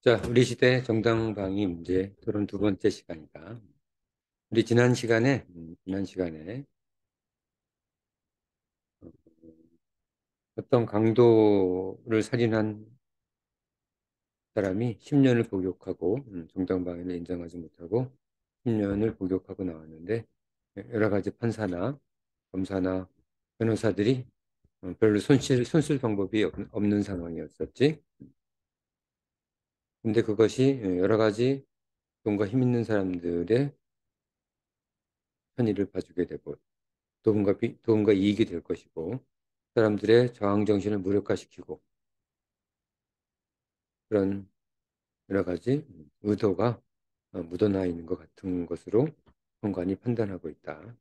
자, 우리 시대 정당방위 문제 토론 두 번째 시간이다. 우리 지난 시간에 어떤 강도를 살인한 사람이 10년을 복역하고 정당방위를 인정하지 못하고 10년을 복역하고 나왔는데 여러 가지 판사나 검사나 변호사들이 별로 손쓸 방법이 없는 상황이었었지. 근데 그것이 여러 가지 돈과 힘 있는 사람들의 편의를 봐주게 되고 도움과 이익이 될 것이고 사람들의 저항 정신을 무력화시키고 그런 여러 가지 의도가 묻어나 있는 것 같은 것으로 법관이 판단하고 있다.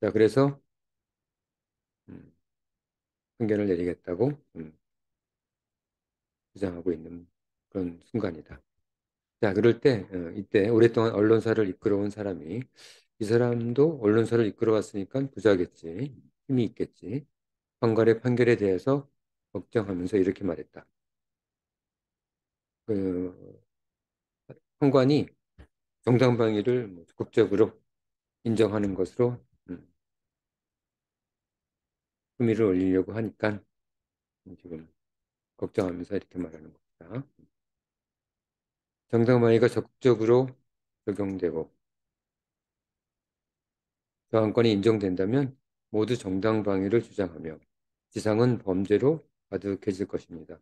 자, 그래서 음, 판결을 내리겠다고 주장하고 있는 그런 순간이다. 자, 그럴 때 이때 오랫동안 언론사를 이끌어온 사람이 이 사람도 언론사를 이끌어왔으니까 부자겠지, 힘이 있겠지. 판결의 판결에 대해서 걱정하면서 이렇게 말했다. 그 판관이 정당방위를 적극적으로 인정하는 것으로 품위를 올리려고 하니까 지금 걱정하면서 이렇게 말하는 겁니다. 정당방위가 적극적으로 적용되고 저항권이 인정된다면 모두 정당방위를 주장하며 지상은 범죄로 가득해질 것입니다.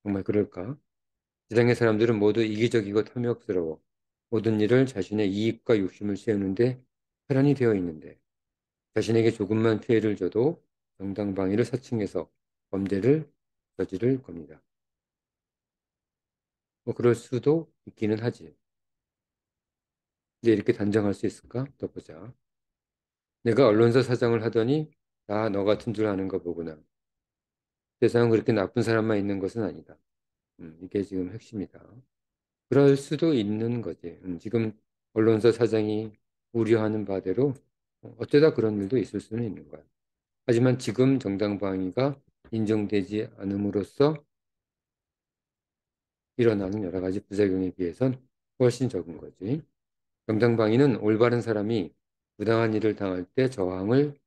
정말 그럴까? 지상의 사람들은 모두 이기적이고 탐욕스러워 모든 일을 자신의 이익과 욕심을 세우는데 혈안이 되어 있는데 자신에게 조금만 피해를 줘도 정당방위를 사칭해서 범죄를 저지를 겁니다. 뭐 그럴 수도 있기는 하지. 이제 이렇게 단정할 수 있을까? 또 보자. 내가 언론사 사장을 하더니 다 너 같은 줄 아는 거 보구나. 세상은 그렇게 나쁜 사람만 있는 것은 아니다. 이게 지금 핵심이다. 그럴 수도 있는 거지. 지금 언론사 사장이 우려하는 바대로 어쩌다 그런 일도 있을 수는 있는 거야. 하지만 지금 정당방위가 인정되지 않음으로써 일어나는 여러 가지 부작용에 비해선 훨씬 적은 거지. 정당방위는 올바른 사람이 부당한 일을 당할 때 저항을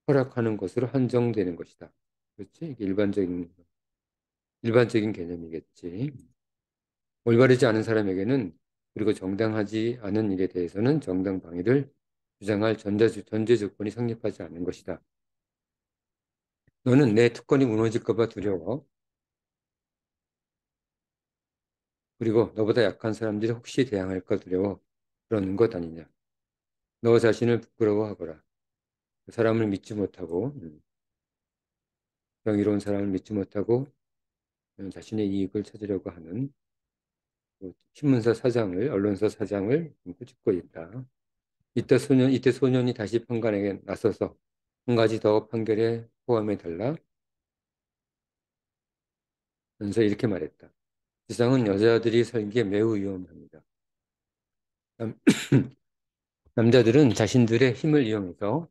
허락하는 것으로 한정되는 것이다. 그렇지? 이게 일반적인 개념이겠지. 올바르지 않은 사람에게는 그리고 정당하지 않은 일에 대해서는 정당방위를 주장할 전제 조건이 성립하지 않는 것이다. 너는 내 특권이 무너질까 봐 두려워. 그리고 너보다 약한 사람들이 혹시 대항할까 두려워. 그러는 것 아니냐. 너 자신을 부끄러워하거라. 그 사람을 믿지 못하고 정의로운 사람을 믿지 못하고 자신의 이익을 찾으려고 하는 그 신문사 사장을 언론사 사장을 꾸짖고 있다. 이때 소년이 다시 판관에게 나서서 한 가지 더 판결에 포함해 달라 면서 이렇게 말했다. 세상은 여자들이 살기에 매우 위험합니다. 남, 남자들은 자신들의 힘을 이용해서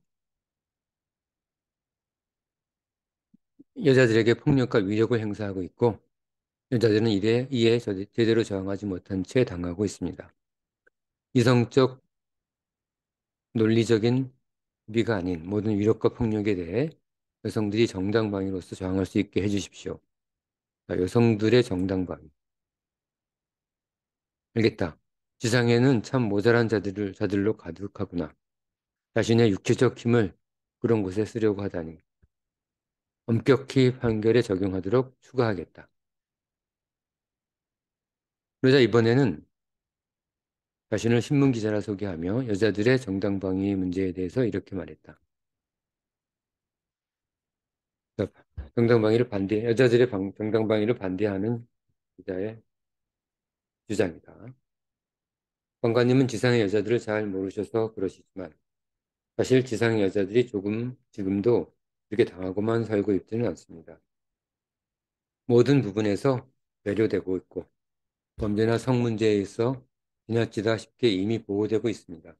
여자들에게 폭력과 위력을 행사하고 있고 여자들은 이에 제대로 저항하지 못한 채 당하고 있습니다. 이성적 논리적인 비가 아닌 모든 위력과 폭력에 대해 여성들이 정당방위로서 저항할 수 있게 해주십시오. 자, 여성들의 정당방위. 알겠다. 지상에는 참 모자란 자들로 가득하구나. 자신의 육체적 힘을 그런 곳에 쓰려고 하다니. 엄격히 판결에 적용하도록 추가하겠다. 그러자 이번에는 자신을 신문기자라 소개하며 여자들의 정당방위 문제에 대해서 이렇게 말했다. 정당방위를 반대하는 기자의 주장이다. 관관님은 지상의 여자들을 잘 모르셔서 그러시지만 사실 지상의 여자들이 지금도 그렇게 당하고만 살고 있지는 않습니다. 모든 부분에서 배려되고 있고 범죄나 성 문제에 있어 지나치다 쉽게 이미 보호되고 있습니다.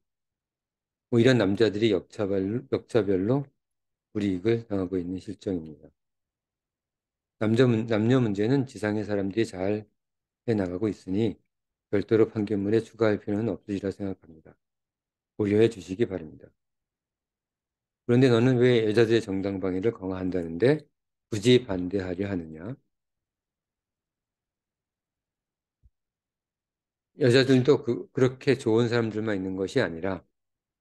뭐 이런 남자들이 역차별로 불이익을 당하고 있는 실정입니다. 남녀 문제는 지상의 사람들이 잘 해나가고 있으니 별도로 판결문에 추가할 필요는 없으리라 생각합니다. 고려해 주시기 바랍니다. 그런데 너는 왜 여자들의 정당방위를 강화한다는데 굳이 반대하려 하느냐? 여자들도 그렇게 좋은 사람들만 있는 것이 아니라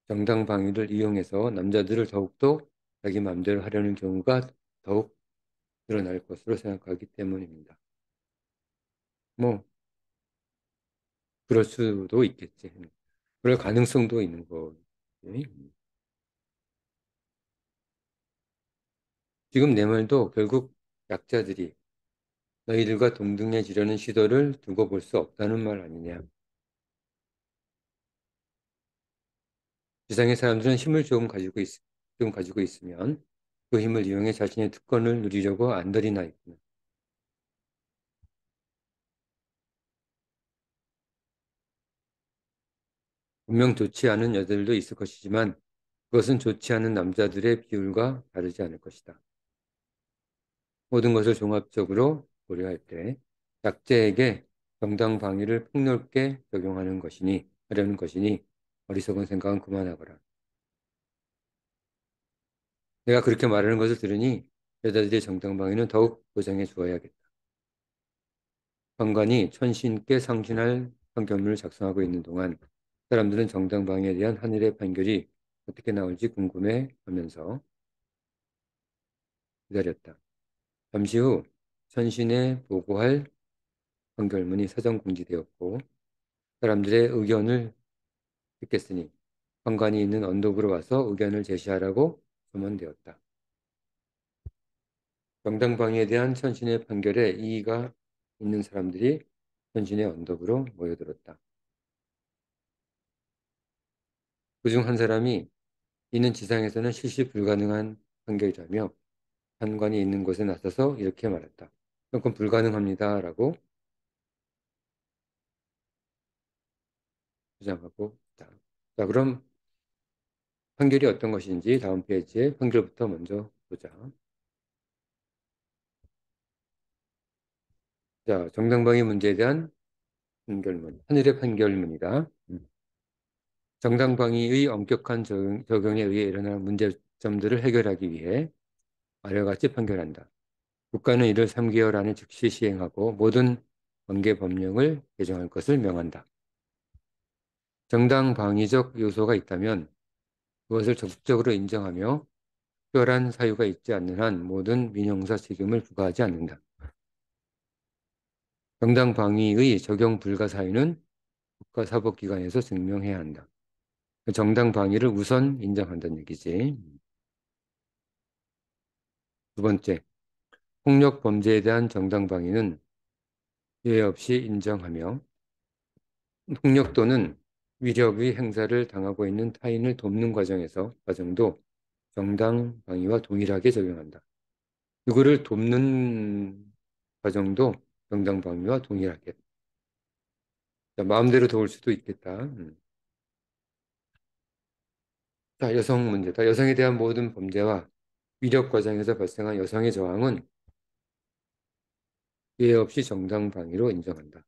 정당방위를 이용해서 남자들을 더욱더 자기 마음대로 하려는 경우가 더욱 늘어날 것으로 생각하기 때문입니다. 뭐 그럴 수도 있겠지. 그럴 가능성도 있는 거지. 지금 내 말도 결국 약자들이 너희들과 동등해지려는 시도를 두고 볼 수 없다는 말 아니냐. 지상의 사람들은 힘을 좀 가지고 있으면 그 힘을 이용해 자신의 특권을 누리려고 안달이 있구나. 분명 좋지 않은 여자들도 있을 것이지만 그것은 좋지 않은 남자들의 비율과 다르지 않을 것이다. 모든 것을 종합적으로 고려할 때 약자에게 정당방위를 폭넓게 하려는 것이니 어리석은 생각은 그만하거라. 내가 그렇게 말하는 것을 들으니 여자들의 정당방위는 더욱 보장해 주어야겠다. 판관이 천신께 상신할 판결문을 작성하고 있는 동안 사람들은 정당방위에 대한 하늘의 판결이 어떻게 나올지 궁금해 하면서 기다렸다. 잠시 후 천신에 보고할 판결문이 사전 공지되었고 사람들의 의견을 듣겠으니 판관이 있는 언덕으로 와서 의견을 제시하라고 소문되었다. 정당방위에 대한 천신의 판결에 이의가 있는 사람들이 천신의 언덕으로 모여들었다. 그중 한 사람이 이는 지상에서는 실시 불가능한 판결이라며 판관이 있는 곳에 나서서 이렇게 말했다. 그건 불가능합니다라고 주장하고 있다. 자, 그럼 판결이 어떤 것인지 다음 페이지에 판결부터 먼저 보자. 자, 정당방위 문제에 대한 판결문, 하늘의 판결문이다. 정당방위의 엄격한 적용에 의해 일어나는 문제점들을 해결하기 위해 아래와 같이 판결한다. 국가는 이를 3개월 안에 즉시 시행하고 모든 관계 법령을 개정할 것을 명한다. 정당방위적 요소가 있다면 그것을 적극적으로 인정하며 특별한 사유가 있지 않는 한 모든 민형사 책임을 부과하지 않는다. 정당방위의 적용 불가 사유는 국가사법기관에서 증명해야 한다. 정당방위를 우선 인정한다는 얘기지. 두 번째, 폭력 범죄에 대한 정당방위는 예외 없이 인정하며 폭력 또는 위력의 행사를 당하고 있는 타인을 돕는 과정도 정당방위와 동일하게 적용한다. 누구를 돕는 과정도 정당방위와 동일하게. 자, 마음대로 도울 수도 있겠다. 자, 여성 문제다. 여성에 대한 모든 범죄와 위력 과정에서 발생한 여성의 저항은 예외 없이 정당방위로 인정한다.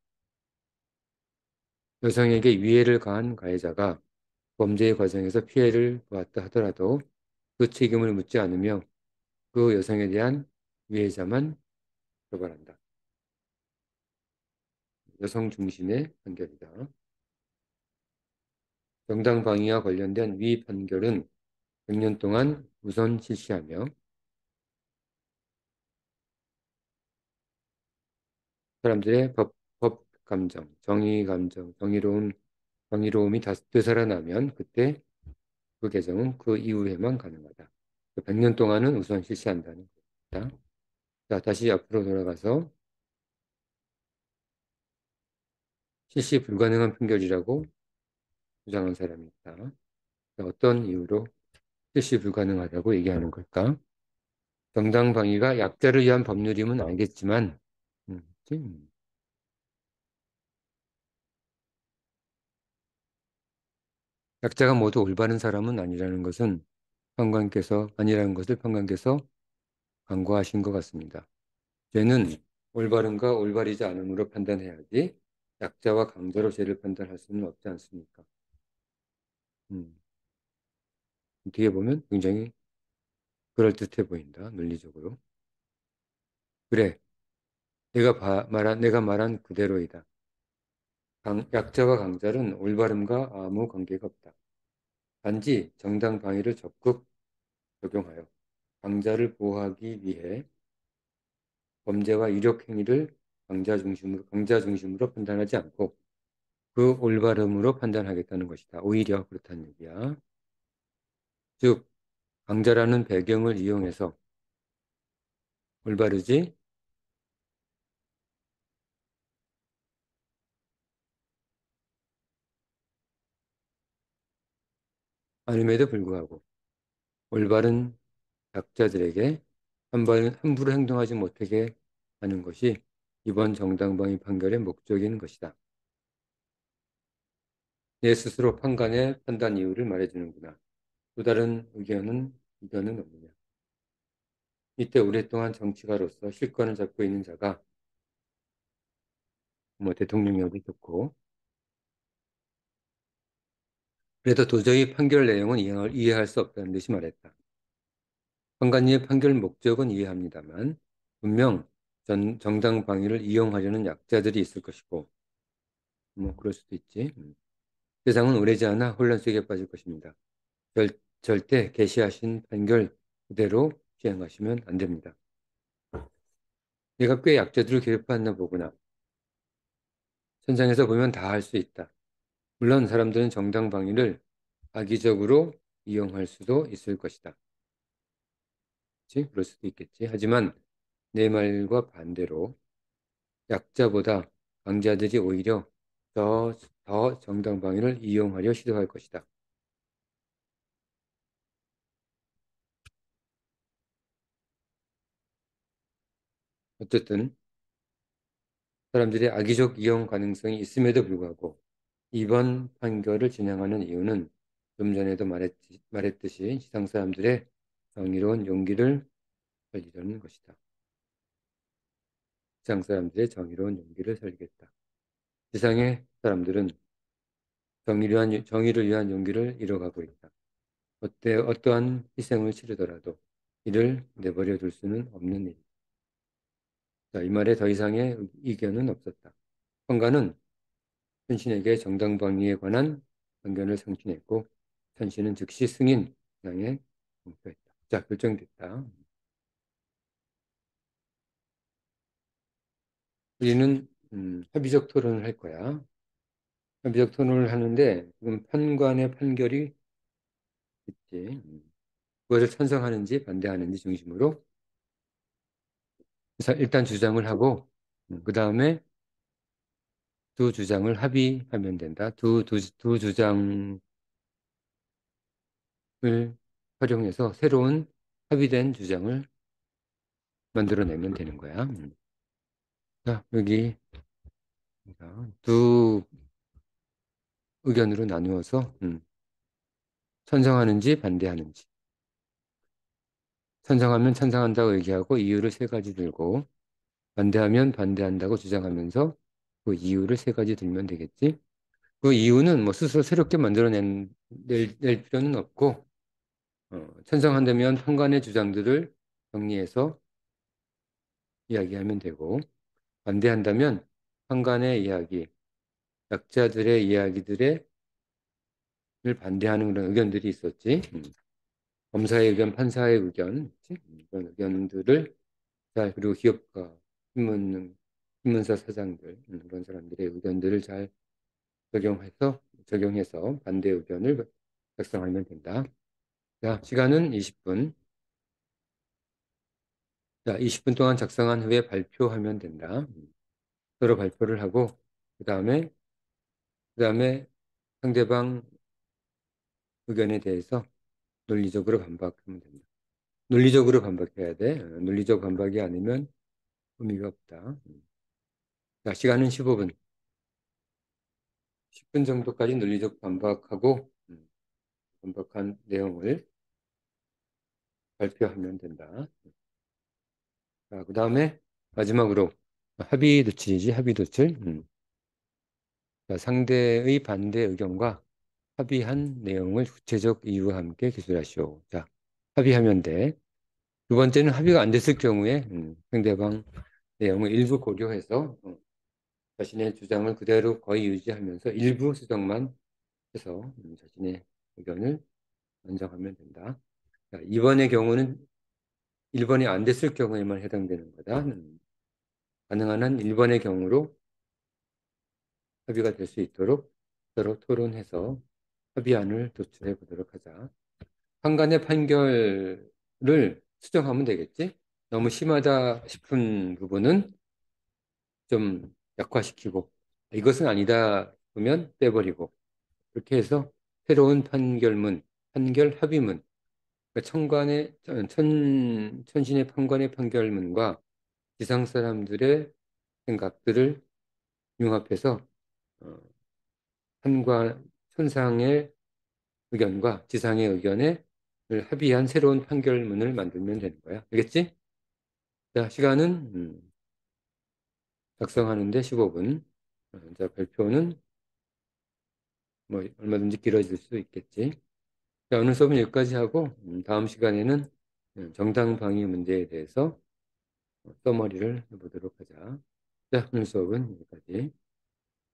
여성에게 위해를 가한 가해자가 범죄의 과정에서 피해를 보았다 하더라도 그 책임을 묻지 않으며 그 여성에 대한 위해자만 처벌한다. 여성 중심의 판결이다. 정당방위와 관련된 위 판결은 100년 동안 우선 실시하며 사람들의 법 감정, 정의 감정, 정의로움이 되살아나면 그때 그 개정은 그 이후에만 가능하다. 100년 동안은 우선 실시한다는 겁니다. 자, 다시 앞으로 돌아가서 실시 불가능한 판결이라고 주장한 사람이 있다. 어떤 이유로 실시 불가능하다고 얘기하는 걸까? 정당방위가 약자를 위한 법률임은 알겠지만, 그치? 약자가 모두 올바른 사람은 아니라는 것을 판관께서 간과하신 것 같습니다. 죄는 올바름과 올바르지 않음으로 판단해야지 약자와 강자로 죄를 판단할 수는 없지 않습니까? 음, 어떻게 보면 굉장히 그럴듯해 보인다, 논리적으로. 그래, 내가 말한 그대로이다. 약자와 강자는 올바름과 아무 관계가 없다. 단지 정당 방위를 적극 적용하여 강자를 보호하기 위해 범죄와 이력 행위를 강자 중심으로 판단하지 않고 그 올바름으로 판단하겠다는 것이다. 오히려 그렇다는 얘기야. 즉, 강자라는 배경을 이용해서 올바르지 않음에도 불구하고 올바른 약자들에게 함부로 행동하지 못하게 하는 것이 이번 정당방위 판결의 목적인 것이다. 내 스스로 판관의 판단 이유를 말해주는구나. 또 다른 의견은 없느냐. 이때 오랫동안 정치가로서 실권을 잡고 있는 자가 뭐 대통령이어도 좋고 그래도 도저히 판결 내용은 이해할 수 없다는 듯이 말했다. 판관님의 판결 목적은 이해합니다만 분명 정당 방위를 이용하려는 약자들이 있을 것이고 뭐 그럴 수도 있지. 세상은 오래지 않아 혼란 속에 빠질 것입니다. 절대 계시하신 판결 그대로 시행하시면 안 됩니다. 내가 꽤 약자들을 괴롭혔나 보구나. 현장에서 보면 다 할 수 있다. 물론 사람들은 정당 방위를 악의적으로 이용할 수도 있을 것이다. 그렇지? 그럴 수도 있겠지. 하지만 내 말과 반대로 약자보다 강자들이 오히려 더, 더 정당 방위를 이용하려 시도할 것이다. 어쨌든 사람들의 악의적 이용 가능성이 있음에도 불구하고 이번 판결을 진행하는 이유는 좀 전에도 말했듯이 지상 사람들의 정의로운 용기를 살리려는 것이다. 지상 사람들의 정의로운 용기를 살리겠다. 지상의 사람들은 정의를 위한 용기를 잃어가고 있다. 어떠한 희생을 치르더라도 이를 내버려 둘 수는 없는 일. 자, 이 말에 더 이상의 이견은 없었다. 황가는 천신에게 정당방위에 관한 의견을 상신했고 천신은 즉시 승인 양에 공표했다. 자, 결정됐다. 우리는 합의적 토론을 할 거야. 합의적 토론을 하는데 지금 판관의 판결이 있지. 그것을 찬성하는지 반대하는지 중심으로 그래서 일단 주장을 하고 그 다음에 두 주장을 합의하면 된다. 두 주장을 활용해서 새로운 합의된 주장을 만들어내면 되는 거야. 자, 여기 두 의견으로 나누어서 찬성하는지 반대하는지. 찬성하면 찬성한다고 얘기하고 이유를 세 가지 들고 반대하면 반대한다고 주장하면서 그 이유를 세 가지 들면 되겠지. 그 이유는 뭐 스스로 새롭게 낼 필요는 없고 찬성한다면 판관의 주장들을 정리해서 이야기하면 되고 반대한다면 판관의 이야기, 약자들의 이야기들을 반대하는 그런 의견들이 있었지. 검사의 의견, 판사의 의견, 그치? 그런 의견들을 잘 그리고 기업가, 신문사 사장들 그런 사람들의 의견들을 잘 적용해서 반대 의견을 작성하면 된다. 자, 시간은 20분. 자, 20분 동안 작성한 후에 발표하면 된다. 서로 발표를 하고 그다음에 상대방 의견에 대해서 논리적으로 반박하면 된다. 논리적으로 반박해야 돼. 논리적 반박이 아니면 의미가 없다. 자, 시간은 15분. 10분 정도까지 논리적 반박하고 반박한 내용을 발표하면 된다. 자, 그다음에 마지막으로 합의 도출이지, 합의 도출. 자, 상대의 반대 의견과 합의한 내용을 구체적 이유와 함께 기술하시오. 자, 합의하면 돼. 두 번째는 합의가 안 됐을 경우에 상대방 내용을 일부 고려해서 자신의 주장을 그대로 거의 유지하면서 일부 수정만 해서 자신의 의견을 완성하면 된다. 자, 이번의 경우는 1번이 안 됐을 경우에만 해당되는 거다. 가능한 한 1번의 경우로 합의가 될 수 있도록 서로 토론해서 합의안을 도출해 보도록 하자. 판간의 판결을 수정하면 되겠지? 너무 심하다 싶은 부분은 좀 약화시키고 이것은 아니다 싶으면 빼버리고 그렇게 해서 새로운 판결문, 판결 합의문, 그러니까 천신의 판관의 판결문과 지상 사람들의 생각들을 융합해서 어, 판관, 천상의 의견과 지상의 의견에 합의한 새로운 판결문을 만들면 되는 거야. 알겠지? 자, 시간은 작성하는데 15분. 자, 발표는 뭐 얼마든지 길어질 수 있겠지. 자, 오늘 수업은 여기까지 하고 다음 시간에는 정당방위 문제에 대해서 써머리를 해보도록 하자. 자, 오늘 수업은 여기까지.